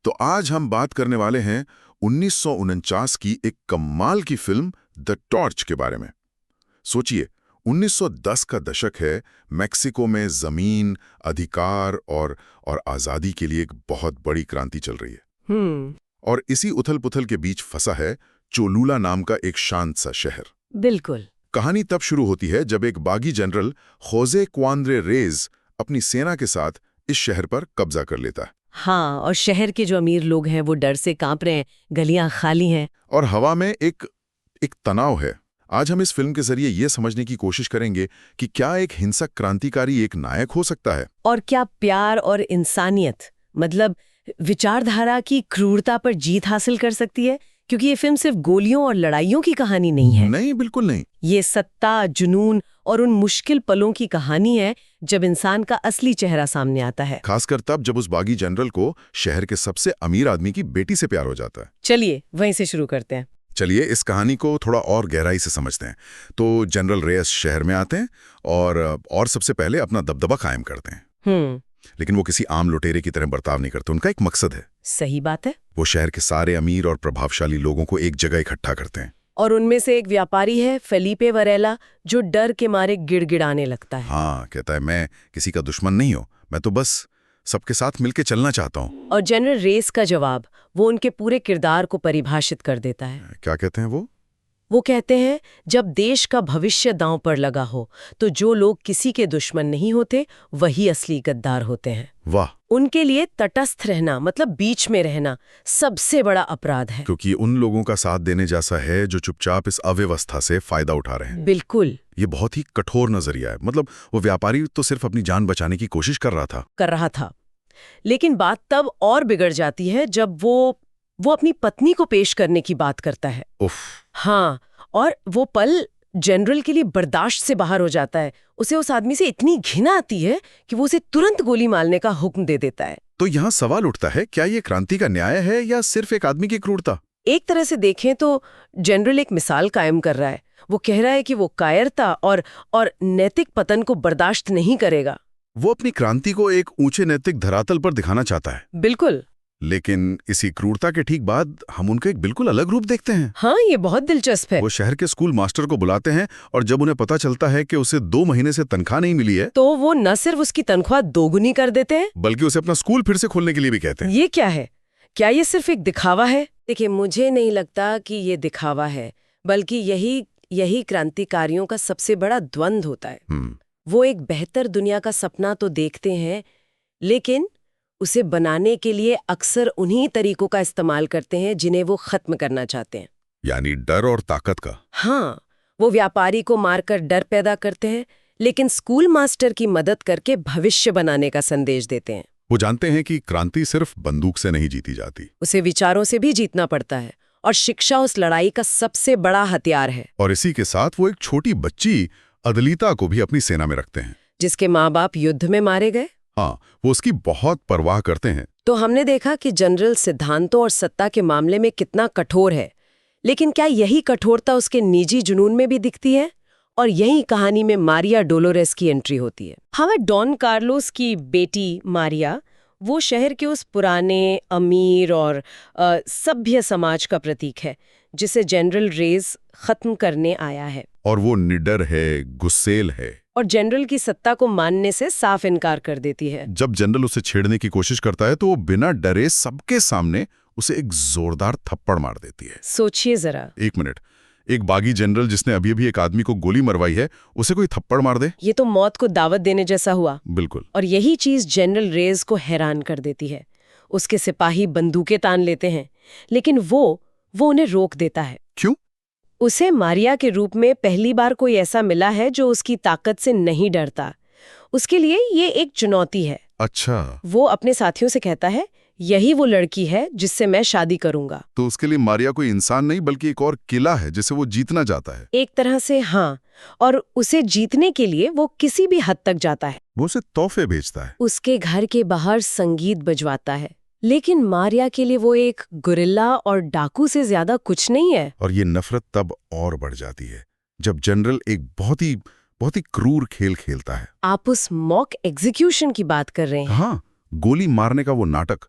तो आज हम बात करने वाले हैं 1949 की एक कमाल की फिल्म द टॉर्च के बारे में। सोचिए, 1910 का दशक है, मेक्सिको में जमीन, अधिकार और आज़ादी के लिए एक बहुत बड़ी क्रांति चल रही है। और इसी उथल-पुथल के बीच फंसा है चोलुला नाम का एक शांत सा शहर। बिल्कुल। कहानी तब शुरू होती है जब एक बागी जनरल होजे क्वांद्रे रेज अपनी सेना के साथ इस शहर पर कब्जा कर लेता है। हाँ, और शहर के जो अमीर लोग हैं वो डर से कांप रहे हैं, गलियां खाली हैं। और हवा में एक तनाव है। आज हम इस फिल्म के जरिए ये समझने की कोशिश करेंगे कि क्या एक हिंसक क्रांतिकारी एक नायक हो सकता है, और क्या प्यार और इंसानियत, मतलब विचारधारा की क्रूरता पर जीत हासिल कर सकती है। क्योंकि ये फिल्म सिर्फ गोलियों और लड़ाइयों की कहानी नहीं है। नहीं, बिल्कुल नहीं। ये सत्ता, जुनून और उन मुश्किल पलों की कहानी है जब इंसान का असली चेहरा सामने आता है। खासकर तब जब उस बागी जनरल को शहर के सबसे अमीर आदमी की बेटी से प्यार हो जाता है। चलिए वहीं से शुरू करते हैं। चलिए इस कहानी को थोड़ा और गहराई से समझते हैं। तो जनरल रेस शहर में आते हैं और सबसे पहले अपना दबदबा कायम करते हैं। लेकिन वो किसी आम लुटेरे की तरह बर्ताव नहीं करते। उनका एक मकसद है। सही बात है। वो शहर के सारे अमीर और प्रभावशाली लोगों को एक जगह इकट्ठा करते हैं। और उनमें से एक व्यापारी है फेलिपे वरेला, जो डर के मारे गिड़गिड़ाने लगता है। हाँ, कहता है मैं किसी का दुश्मन नहीं हूं, मैं तो बस सबके साथ मिलके चलना चाहता हूं। और जनरल रेस का जवाब वो उनके पूरे किरदार को परिभाषित कर देता है। क्या कहते हैं वो कहते हैं, जब देश का भविष्य दांव पर लगा हो तो जो लोग किसी के दुश्मन नहीं होते वही असली गद्दार होते हैं। वाह। उनके लिए तटस्थ रहना, मतलब बीच में रहना, सबसे बड़ा अपराध है। क्योंकि उन लोगों का साथ देने जैसा है जो चुपचाप इस अव्यवस्था से फायदा उठा रहे हैं। बिल्कुल। ये बहुत ही कठोर नजरिया है। मतलब वो व्यापारी तो सिर्फ अपनी जान बचाने की कोशिश कर रहा था। लेकिन बात तब और बिगड़ जाती है जब वो अपनी पत्नी को पेश करने की बात करता है। उफ। हाँ, और वो पल जनरल के लिए बर्दाश्त से बाहर हो जाता है। उसे उस आदमी से इतनी घिन आती है कि वो उसे तुरंत गोली मारने का हुक्म दे देता है। तो यहाँ सवाल उठता है, क्या ये क्रांति का न्याय है या सिर्फ एक आदमी की क्रूरता? एक तरह से देखें तो जनरल एक मिसाल कायम कर रहा है। वो कह रहा है कि वो कायरता और नैतिक पतन को बर्दाश्त नहीं करेगा। वो अपनी क्रांति को एक ऊंचे नैतिक धरातल पर दिखाना चाहता है। बिल्कुल। लेकिन इसी क्रूरता के ठीक बाद हम उनका एक बिल्कुल अलग रूप देखते हैं। हाँ, ये बहुत दिलचस्प है। वो शहर के स्कूल मास्टर को बुलाते हैं और जब उन्हें पता चलता है कि उसे 2 महीने से तनख्वाह नहीं मिली है, तो वो न सिर्फ उसकी तनख्वाह दोगुनी कर देते हैं, बल्कि उसे अपना स्कूल फिर से खोलने के लिए भी कहते हैं। ये क्या है? क्या ये सिर्फ एक दिखावा है? देखिए, मुझे नहीं लगता कि ये दिखावा है, बल्कि यही क्रांतिकारियों का सबसे बड़ा द्वंद्व होता है। वो एक बेहतर दुनिया का सपना तो देखते हैं, लेकिन उसे बनाने के लिए अक्सर उन्हीं तरीकों का इस्तेमाल करते हैं जिन्हें वो खत्म करना चाहते हैं। यानी डर और ताकत का। हाँ, वो व्यापारी को मारकर डर पैदा करते हैं, लेकिन स्कूल मास्टर की मदद करके भविष्य बनाने का संदेश देते हैं। वो जानते हैं कि क्रांति सिर्फ बंदूक से नहीं जीती जाती, उसे विचारों से भी जीतना पड़ता है, और शिक्षा उस लड़ाई का सबसे बड़ा हथियार है। और इसी के साथ वो एक छोटी बच्ची अदलिता को भी अपनी सेना में रखते हैं, जिसके माँ बाप युद्ध में मारे गए। हाँ, वो उसकी बहुत परवाह करते हैं। तो हमने देखा कि जनरल सिद्धांतों और सत्ता के मामले में कितना कठोर है, लेकिन क्या यही कठोरता उसके निजी जुनून में भी दिखती है? और यही कहानी में मारिया डोलोरेस की एंट्री होती है। हमें डॉन कार्लोस की बेटी मारिया, वो शहर के उस पुराने, अमीर और सभ्य समाज का प्रतीक है जिसे जनरल रेस खत्म करने आया है। और वो निडर है, गुस्सेल है, और जनरल की सत्ता को मानने से साफ इनकार कर देती है। जब जनरल उसे छेड़ने की कोशिश करता है तो वो बिना डरे सबके सामने उसे एक जोरदार थप्पड़ मार देती है। सोचिए जरा। 1 मिनट, एक बागी जनरल जिसने अभी एक आदमी को गोली मरवाई है, उसे कोई थप्पड़ मार दे? ये तो मौत को दावत देने जैसा हुआ। बिल्कुल। और यही चीज जनरल रेस को हैरान कर देती है। उसके सिपाही बंदूकें तान लेते हैं, लेकिन वो उन्हें रोक देता है। क्यों? उसे मारिया के रूप में पहली बार कोई ऐसा मिला है जो उसकी ताकत से नहीं डरता। उसके लिए ये एक चुनौती है। अच्छा। वो अपने साथियों से कहता है, यही वो लड़की है जिससे मैं शादी करूंगा। तो उसके लिए मारिया कोई इंसान नहीं बल्कि एक और किला है जिसे वो जीतना चाहता है। एक तरह से हाँ, और उसे जीतने के लिए वो किसी भी हद तक जाता है। वो उसे तोहफे भेजता है, उसके घर के बाहर संगीत बजवाता है। लेकिन मारिया के लिए वो एक गुरिल्ला और डाकू से ज्यादा कुछ नहीं है। और ये नफरत तब और बढ़ जाती है जब जनरल एक बहुत ही क्रूर खेल खेलता है। आप उस मॉक एग्जीक्यूशन की बात कर रहे हैं? हाँ, गोली मारने का वो नाटक।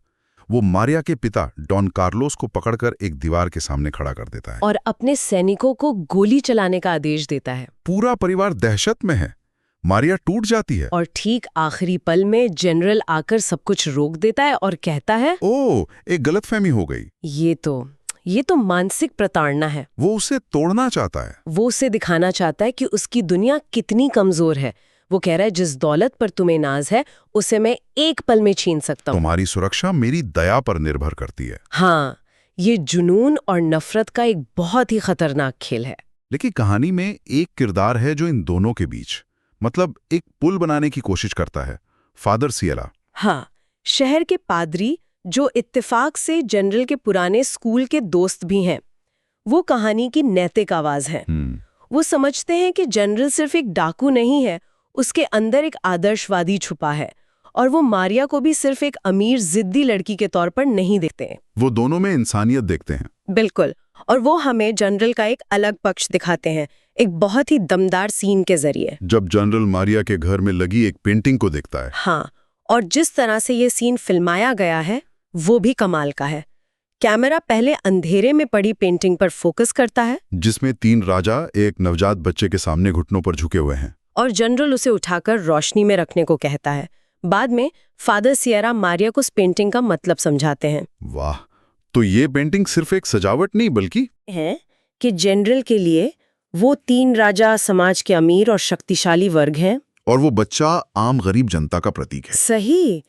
वो मारिया के पिता डॉन कार्लोस को पकड़कर एक दीवार के सामने खड़ा कर देता है और अपने सैनिकों को गोली चलाने का आदेश देता है। पूरा परिवार दहशत में है। मारिया टूट जाती है और ठीक आखिरी पल में जनरल आकर सब कुछ रोक देता है और कहता है, ओह, एक गलतफहमी हो गई। ये तो मानसिक प्रताड़ना है। वो उसे तोड़ना चाहता है। वो उसे दिखाना चाहता है कि उसकी दुनिया कितनी कमजोर है। वो कह रहा है, जिस दौलत पर तुम्हें नाज है उसे मैं एक पल में छीन सकता हूँ। तुम्हारी सुरक्षा मेरी दया पर निर्भर करती है। हाँ, ये जुनून और नफरत का एक बहुत ही खतरनाक खेल है। लेकिन कहानी में एक किरदार है जो इन दोनों के बीच मतलब एक पुल बनाने की कोशिश करता है, फादर सिएला। हाँ, शहर के पादरी जो इत्तेफाक से जनरल के पुराने स्कूल के दोस्त भी हैं। वो कहानी की नैतिक आवाज हैं। वो समझते हैं कि जनरल सिर्फ एक डाकू नहीं है, उसके अंदर एक आदर्शवादी छुपा है और वो मारिया को भी सिर्फ एक अमीर जिद्दी लड़की के तौर पर नहीं देखते। वो दोनों में इंसानियत देखते हैं। बिल्कुल। और वो हमें जनरल का एक अलग पक्ष दिखाते हैं, एक बहुत ही दमदार सीन के जरिए। जब जनरल मारिया के घर में लगी एक पेंटिंग को देखता है। हाँ, और जिस तरह से ये सीन फिल्माया गया है वो भी कमाल का है। कैमरा पहले अंधेरे में पड़ी पेंटिंग पर फोकस करता है, जिसमें 3 राजा एक नवजात बच्चे के सामने घुटनों पर झुके हुए हैं, और जनरल उसे उठाकर रोशनी में रखने को कहता है। बाद में फादर सिएरा मारिया को उस पेंटिंग का मतलब समझाते हैं। वाह, तो ये पेंटिंग सिर्फ एक सजावट नहीं बल्कि है कि जनरल के लिए वो 3 राजा समाज के अमीर और शक्तिशाली वर्ग हैं और वो बच्चा आम गरीब जनता का प्रतीक है। सही।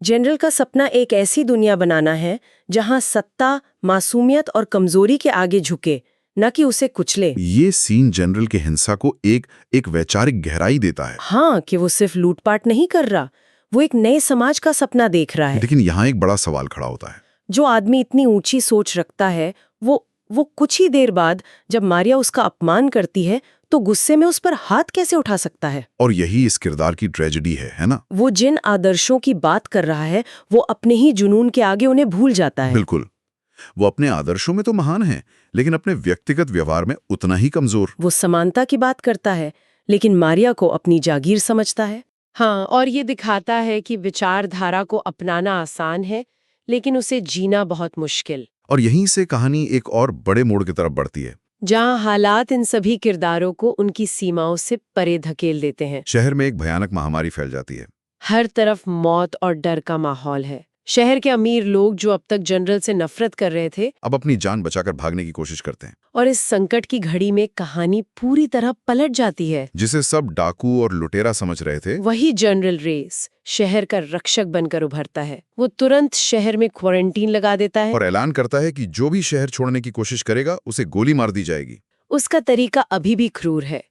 जनरल का सपना एक ऐसी दुनिया बनाना है जहां सत्ता, मासूमियत और कमजोरी के आगे झुके, न कि उसे कुचले। ये सीन जनरल के हिंसा को एक वैचारिक गहराई देता है। हाँ, कि वो सिर्फ लूटपाट नहीं कर रहा, वो एक नए समाज का सपना देख रहा है। लेकिन यहाँ एक बड़ा सवाल खड़ा होता है। जो आदमी इतनी ऊंची सोच रखता है वो कुछ ही देर बाद जब मारिया उसका अपमान करती है तो गुस्से में उस पर हाथ कैसे उठा सकता है? और यही इस किरदार की ट्रेजेडी है ना? वो जिन आदर्शों की बात कर रहा है वो अपने ही जुनून के आगे उन्हें भूल जाता है। बिल्कुल। वो अपने आदर्शों में तो महान है, लेकिन अपने व्यक्तिगत व्यवहार में उतना ही कमजोर। वो समानता की बात करता है, लेकिन मारिया को अपनी जागीर समझता है। हाँ, और ये दिखाता है कि विचारधारा को अपनाना आसान है, लेकिन उसे जीना बहुत मुश्किल। और यहीं से कहानी एक और बड़े मोड़ की तरफ बढ़ती है, जहाँ हालात इन सभी किरदारों को उनकी सीमाओं से परे धकेल देते हैं। शहर में एक भयानक महामारी फैल जाती है। हर तरफ मौत और डर का माहौल है। शहर के अमीर लोग जो अब तक जनरल से नफरत कर रहे थे, अब अपनी जान बचाकर भागने की कोशिश करते हैं। और इस संकट की घड़ी में कहानी पूरी तरह पलट जाती है। जिसे सब डाकू और लुटेरा समझ रहे थे, वही जनरल रेस शहर का रक्षक बनकर उभरता है। वो तुरंत शहर में क्वारंटीन लगा देता है और ऐलान करता है कि जो भी शहर छोड़ने की कोशिश करेगा उसे गोली मार दी जाएगी। उसका तरीका अभी भी क्रूर है,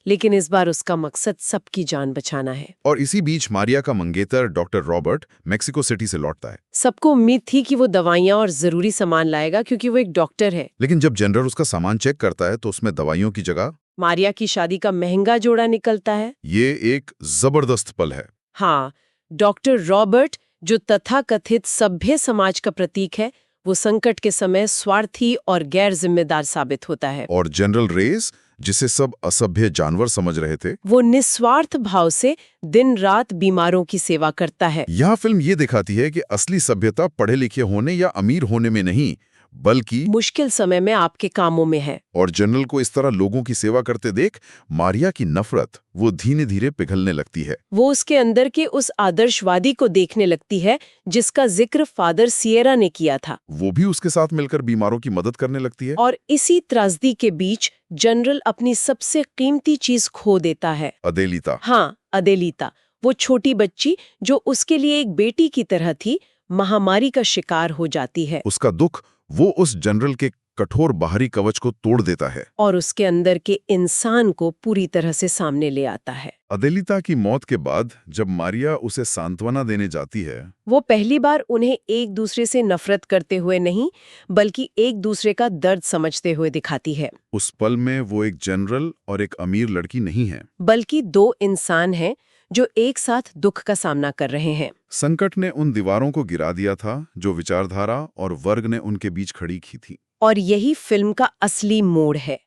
लेकिन इस बार उसका मकसद सबकी जान बचाना है। और इसी बीच मारिया का मंगेतर डॉक्टर रॉबर्ट मेक्सिको सिटी से लौटता है। सबको उम्मीद थी कि वो दवाइयां और जरूरी सामान लाएगा क्योंकि वो एक डॉक्टर है। लेकिन जब जनरल उसका सामान चेक करता है तो उसमें दवाइयों की जगह मारिया की शादी का महंगा जोड़ा निकलता है। ये एक जबरदस्त पल है। हाँ, डॉक्टर रॉबर्ट जो तथाकथित सभ्य समाज का प्रतीक है, वो संकट के समय स्वार्थी और गैर जिम्मेदार साबित होता है। और जनरल रेस, जिसे सब असभ्य जानवर समझ रहे थे, वो निस्वार्थ भाव से दिन रात बीमारों की सेवा करता है। यह फिल्म ये दिखाती है कि असली सभ्यता पढ़े लिखे होने या अमीर होने में नहीं, बल्कि मुश्किल समय में आपके कामों में है। और जनरल को इस तरह लोगों की सेवा करते देख मारिया की नफरत वो धीरे धीरे पिघलने लगती है। वो उसके अंदर के उस आदर्शवादी को देखने लगती है जिसका जिक्र फादर सिएरा ने किया था। वो भी उसके साथ मिलकर बीमारों की मदद करने लगती है। और इसी त्रासदी के बीच जनरल अपनी सबसे कीमती चीज खो देता है, अदेलिता। हाँ, अदेलिता, वो छोटी बच्ची जो उसके लिए एक बेटी की तरह थी, महामारी का शिकार हो जाती है। उसका दुख वो उस जनरल के कठोर बाहरी कवच को तोड़ देता है और उसके अंदर के इंसान को पूरी तरह से सामने ले आता है। अदेलिता की मौत के बाद जब मारिया उसे सांत्वना देने जाती है, वो पहली बार उन्हें एक दूसरे से नफरत करते हुए नहीं, बल्कि एक दूसरे का दर्द समझते हुए दिखाती है। उस पल में वो एक जनरल और एक अमीर लड़की नहीं है, बल्कि 2 इंसान हैं जो एक साथ दुख का सामना कर रहे हैं। संकट ने उन दीवारों को गिरा दिया था जो विचारधारा और वर्ग ने उनके बीच खड़ी की थी। और यही फिल्म का असली मोड़ है।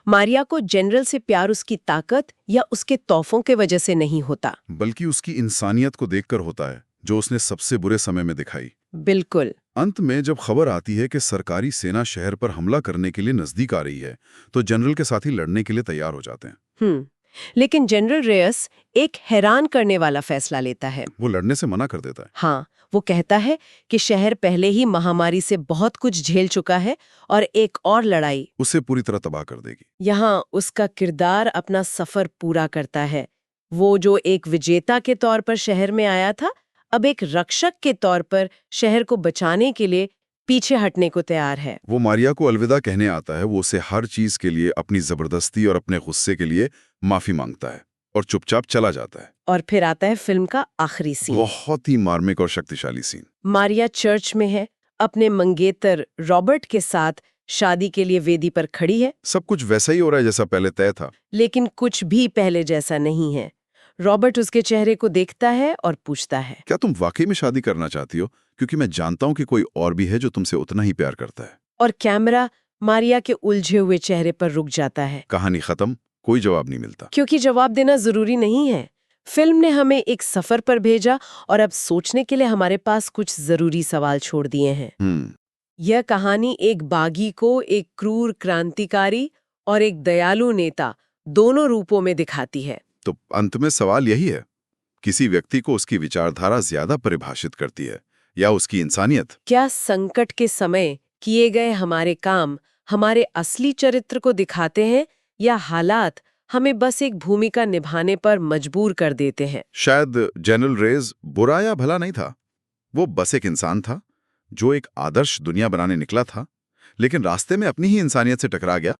मारिया को जनरल से प्यार उसकी ताकत या उसके तोहफों के वजह से नहीं होता, बल्कि उसकी इंसानियत को देखकर होता है, जो उसने सबसे बुरे समय में दिखाई। बिल्कुल। अंत में जब खबर आती है कि सरकारी सेना शहर पर हमला करने के लिए नजदीक आ रही है, तो जनरल के साथी लड़ने के लिए तैयार हो जाते हैं। लेकिन जनरल रेयस एक हैरान करने वाला फैसला लेता है। वो लड़ने से मना कर देता है। हाँ, वो कहता है कि शहर पहले ही महामारी से बहुत कुछ झेल चुका है और एक और लड़ाई उसे पूरी तरह तबाह कर देगी। यहाँ उसका किरदार अपना सफर पूरा करता है। वो जो एक विजेता के तौर पर शहर में आया था, अब एक रक्षक के तौर पर शहर को बचाने के लिए पीछे हटने को तैयार है। वो मारिया को अलविदा कहने आता है। वो उसे हर चीज के लिए, अपनी जबरदस्ती और अपने गुस्से के लिए माफी मांगता है और चुपचाप चला जाता है। और फिर आता है फिल्म का आखिरी सीन। बहुत ही मार्मिक और शक्तिशाली सीन। मारिया चर्च में है, अपने मंगेतर रॉबर्ट के साथ शादी के लिए वेदी पर खड़ी है। सब कुछ वैसा ही हो रहा है जैसा पहले तय था। लेकिन कुछ भी पहले जैसा नहीं है। रॉबर्ट उसके चेहरे को देखता है और पूछता है, क्या तुम वाकई में शादी करना चाहती हो? क्योंकि मैं जानता हूं कि कोई और भी है जो तुमसे उतना ही प्यार करता है। और कैमरा मारिया के उलझे हुए चेहरे पर रुक जाता है। कहानी खत्म, कोई जवाब नहीं मिलता। क्योंकि जवाब देना जरूरी नहीं है। फिल्म ने हमें एक सफर पर भेजा और अब सोचने के लिए हमारे पास कुछ जरूरी सवाल छोड़ दिए हैं। यह कहानी एक बागी को एक क्रूर क्रांतिकारी और एक दयालु नेता दोनों रूपों में दिखाती है। तो अंत में सवाल यही है, किसी व्यक्ति को उसकी विचारधारा ज्यादा परिभाषित करती है या उसकी इंसानियत? क्या संकट के समय किए गए हमारे काम हमारे असली चरित्र को दिखाते हैं या हालात हमें बस एक भूमिका निभाने पर मजबूर कर देते हैं? शायद जनरल रेज बुरा या भला नहीं था। वो बस एक इंसान था जो एक आदर्श दुनिया बनाने निकला था, लेकिन रास्ते में अपनी ही इंसानियत से टकरा गया।